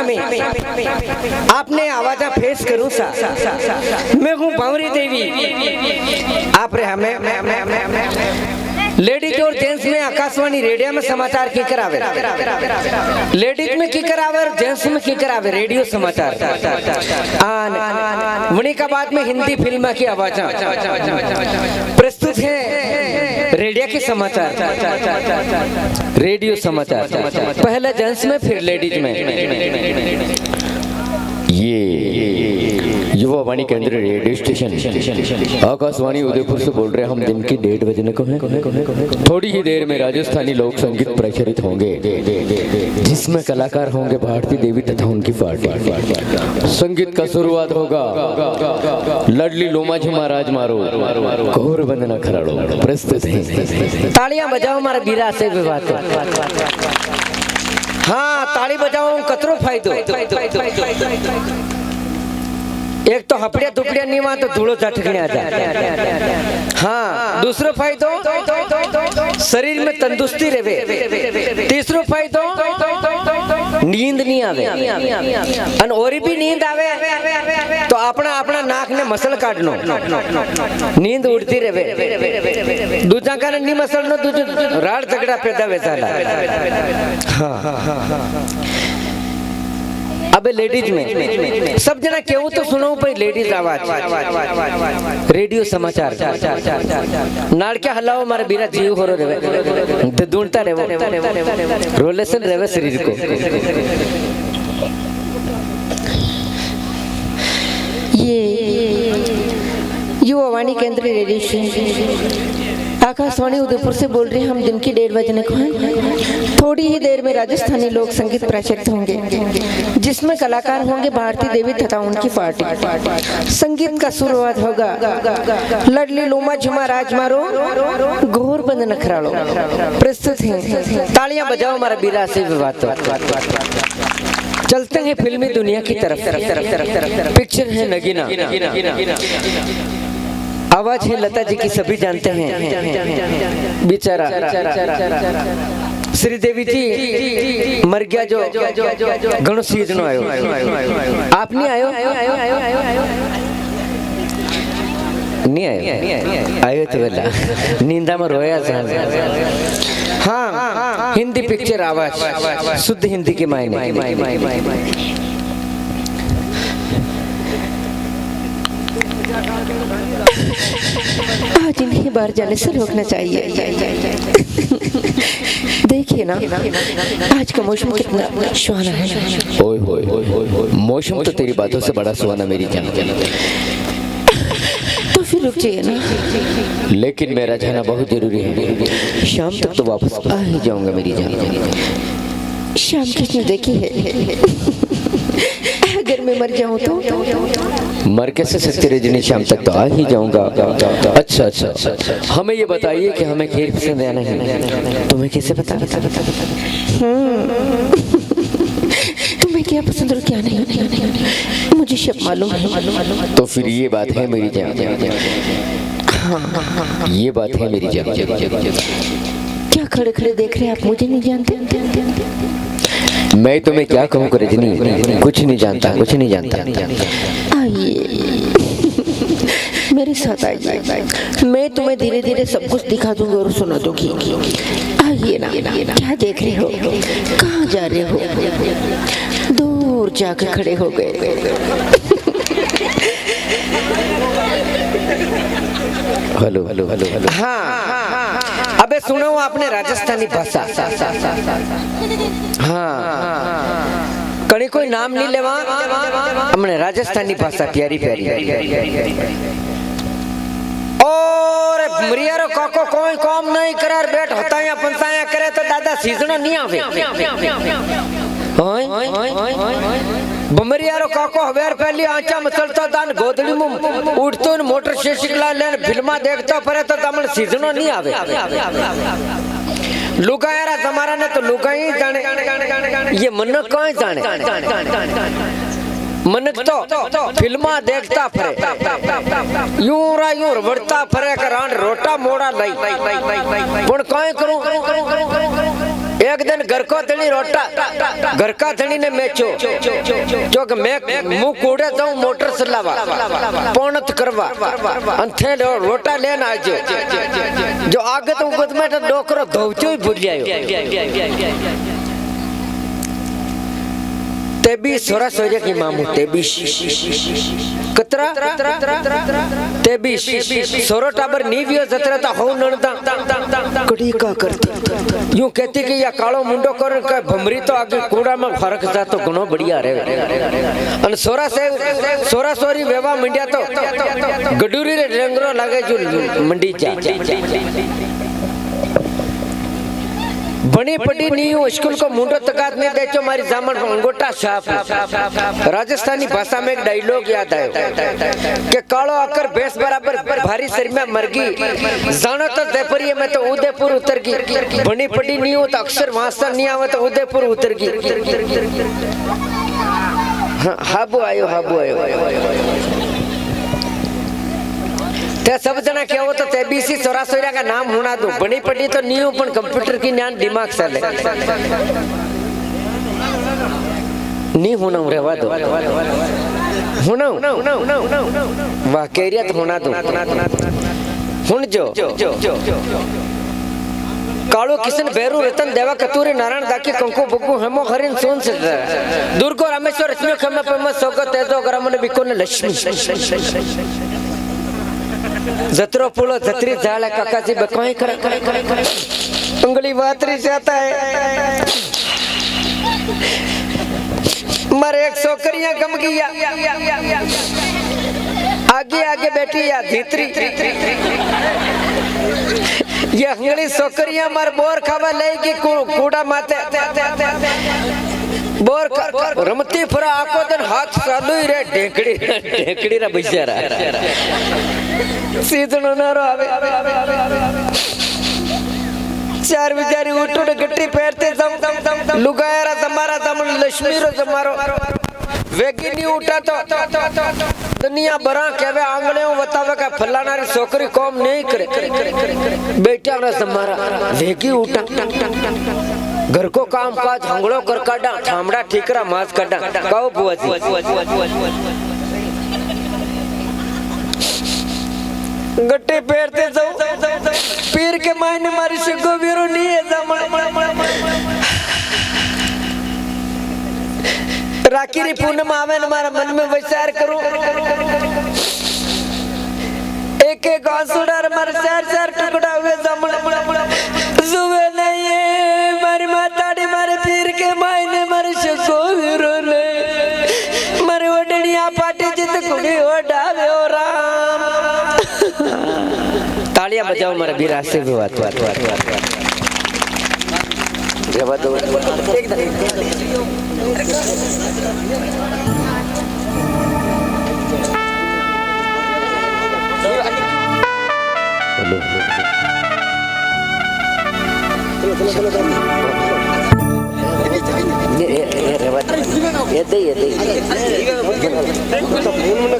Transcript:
में आपने आवाज फेस करूं सा। मैं हूं भंवरी देवी। आप रे हमें लेडीज और जेंट्स में आकाशवाणी रेडियो में समाचार की करावे, लेडीज में की करावे, जेंट्स में की करावे रेडियो समाचार। वनी का बाद में हिंदी फिल्म की आवाज प्रस्तुत है रेडियो के समाचार, रेडियो समाचार। पहले जेंट्स में फिर लेडीज में। ये युवा वाणी केंद्र रेडियो स्टेशन आकाशवाणी उदयपुर से बोल रहे हैं। हम दिन की 1:30 बजने को हैं। थोड़ी ही देर में राजस्थानी लोक संगीत प्रचलित होंगे, जिसमें कलाकार होंगे भारती देवी तथा उनकी पार्टी। संगीत का शुरुआत होगा लडली लोमा झुमा राज मारो घोर बंदना खराड़ो। प्रस्तुत है। तालियां बजाओ हमारे बीरा से विवाद। हाँ, ताली बजाओ कतरो फायदो। एक तो हपड़िया दुपड़िया नहीं वहां तो धूलो झटकने आ जाए। हाँ, दूसरो फायदो शरीर में तंदुरुस्ती रहे। तीसरो फायदो नींद नहीं आवे, और भी नींद आवे तो अपना अपना नाक ने मसल काटनो, नींद उड़ती रहे। दूजा कारण नहीं मसल नो, दूजा राड़ झगड़ा पैदा वेचाला। अबे लेडीज में सब जना केवू तो सुनो भाई, लेडीज आवाज रेडियो समाचार। नाड़के हलाओ हमारे बीरा जीव हो रहे, ढूंढता रहे, रोलेशन रहे शरीर को। ये युवा वाणी केंद्र रेडियो आकाशवाणी उदयपुर से बोल रहे हैं। हम दिन की 1:30 बजने को हैं। थोड़ी ही देर में राजस्थानी लोक संगीत प्रचलित होंगे, जिसमें कलाकार होंगे भारती देवी तथा उनकी पार्टी। संगीत का शुरुआत होगा लडली लोमा झुमा राज मारो घोर बंद नखरालो। प्रस्तुत है। तालियां बजाओ हमारा बीरा से विवाद। चलते हैं फिल्मी दुनिया की तरफ। पिक्चर है नगीना। आवाज है लता जी की, सभी जानते हैं। बेचारा श्रीदेवी जी मर गया जो घणो सीजनो आयो। आप नहीं आयो? नहीं आयो तो बेला नींदा में रोया। हाँ, हिंदी पिक्चर आवाज शुद्ध हिंदी के मायने। आज इन्हें बाहर जाने से रोकना चाहिए। देखिए ना, आज का मौसम कितना सुहाना है। ओए होए, मौसम तो तेरी बातों से बड़ा सुहाना मेरी जान। तो फिर रुक जाइए ना। लेकिन मेरा जाना बहुत जरूरी है। शाम तक तो वापस आ ही जाऊंगा मेरी जान। शाम किसने देखी है? अगर मैं मर जाऊं तो मर कैसे सकती रजनी, शाम तक तो आ ही जाऊंगा। अच्छा, हमें ये बताइए कि हमें खीर पसंद है नहीं? तुम्हें कैसे पता? तुम्हें क्या पसंद और क्या नहीं मुझे सब मालूम है। तो फिर ये बात है मेरी जान। ये बात है मेरी जान। क्या खड़े खड़े देख रहे हैं आप? मुझे नहीं जानते? मैं तुम्हें क्या कहूँ रजनी? कुछ नहीं जानता, कुछ नहीं जानता। आइए मेरे साथ आइए, मैं तुम्हें धीरे धीरे सब कुछ दिखा दूंगी और सुना दूंगी। आइए ना। क्या देख रहे हो? कहाँ जा रहे हो? दूर जाकर खड़े हो गए। हेलो। हाँ, अबे सुनो आपने राजस्थानी भाषा। हाँ, कहीं कोई नाम नहीं लेवा, हमने राजस्थानी भाषा प्यारी प्यारी। और मरियारो काको कोई काम नहीं करार बैठ होता या पंसाया करे तो दादा सीजन नहीं आवे। बमरियारो काको हवेर पहली आंचा मचलता दान गोदड़ी में उठतो मोटर शेशिकला लेन फिल्मा देखता परे तो तमन सीजनो नहीं आवे। लुगायारा जमारा ने तो लुगा ही जाने, ये मन कहाँ जाने? मनक तो फिल्मा देखता फरे, यूं रवड़ता फरे करान रोटा मोड़ा लाई। पण काय करूं? एक दिन घर को धनी रोटा घर का धनी ने मैचो जो मैं मुंह कूड़े जाऊं मोटर चलावा पौनत करवा अंथे रोटा लेना आजो जो आगे तो गुद में तो डोकरो धोचो ही भूल जायो तेबीस सोरा सोरे की मामू तेबीस कतरा तेबीस सोरो टाबर नीवियो जतरा ता हो नणता कड़ी का करती यूं कहती कि या कालो मुंडो कर का भमरी तो आगे कूड़ा में फर्क जा तो गुनो बढ़िया रे अन सोरा से सोरा सोरी वेवा मंडिया तो गडूरी रे रंगरो लागे जो मंडी जा बनी पड़ी नहीं स्कूल को मुंडो तकात नहीं देचो मारी जामन अंगोटा साफ राजस्थानी भाषा में एक डायलॉग याद आयो कि कालो आकर भैंस बराबर भारी शरीर में मर गई जानो तो जयपुरी में तो उदयपुर उतर गई बनी पड़ी नहीं हो तो अक्सर वहां से नहीं आवे तो उदयपुर उतर गई हाबू आयो ते सब जना क्या हो तो तेबीसी सोरा सोरा का नाम होना दो बनी पड़ी तो नहीं हो पण कंप्यूटर की ज्ञान दिमाग से ले नहीं होना रेवा दो होना वाह कैरियत होना दो हुन जो कालो किशन बेरू रतन देवा कतूरी नारायण दाकी कंको बुगु हेमो हरिन सोन से दुर्गो रामेश्वर रश्मि खम पेम सोगो तेजो गरमन बिकोन लक्ष्मी जतरो पुलो जतरी झाला काकाजी बकोई कर उंगली वातरी जाता है मर एक सोकरियां गम गया आगे आगे बैठी या धीतरी ये हंगली सोकरियां मर बोर खावा लेगी कूड़ा माते बोर रमती फरा आको दिन हाथ चालू ही रे ढेकड़ी रा बेचारा सीजन नारो आवे चार बिचारी उठो ने गट्टी पैरते जम लुगायरा जमारा जमन लक्ष्मी रो जमारो वेगी नहीं उठा तो दुनिया बरा कहवे आंगले बतावे का फलाना री छोकरी कौम नहीं करे बेटा रा जमारा वेगी उठा घर को काम काज हंगड़ो कर काडा ठामड़ा ठीकरा माज काडा कहो बुआ जी गट्टे पैरते जाओ पीर के मायने मारी शगो वीरो नहीं है जमण राखीरी पूनम आवे हमारा मन में विचार करूं एक एक आंसुड़ा हमारे चार टुकड़ा हुए जमण जुवे नहीं है मारी माताड़ी मारे पीर के मायने मारी शगो वीरो ले मारे वडनिया पाटी जित कुड़ी ओडावे ओ राम तालियां बजाओ मेरे बीरा से भी बात ये दे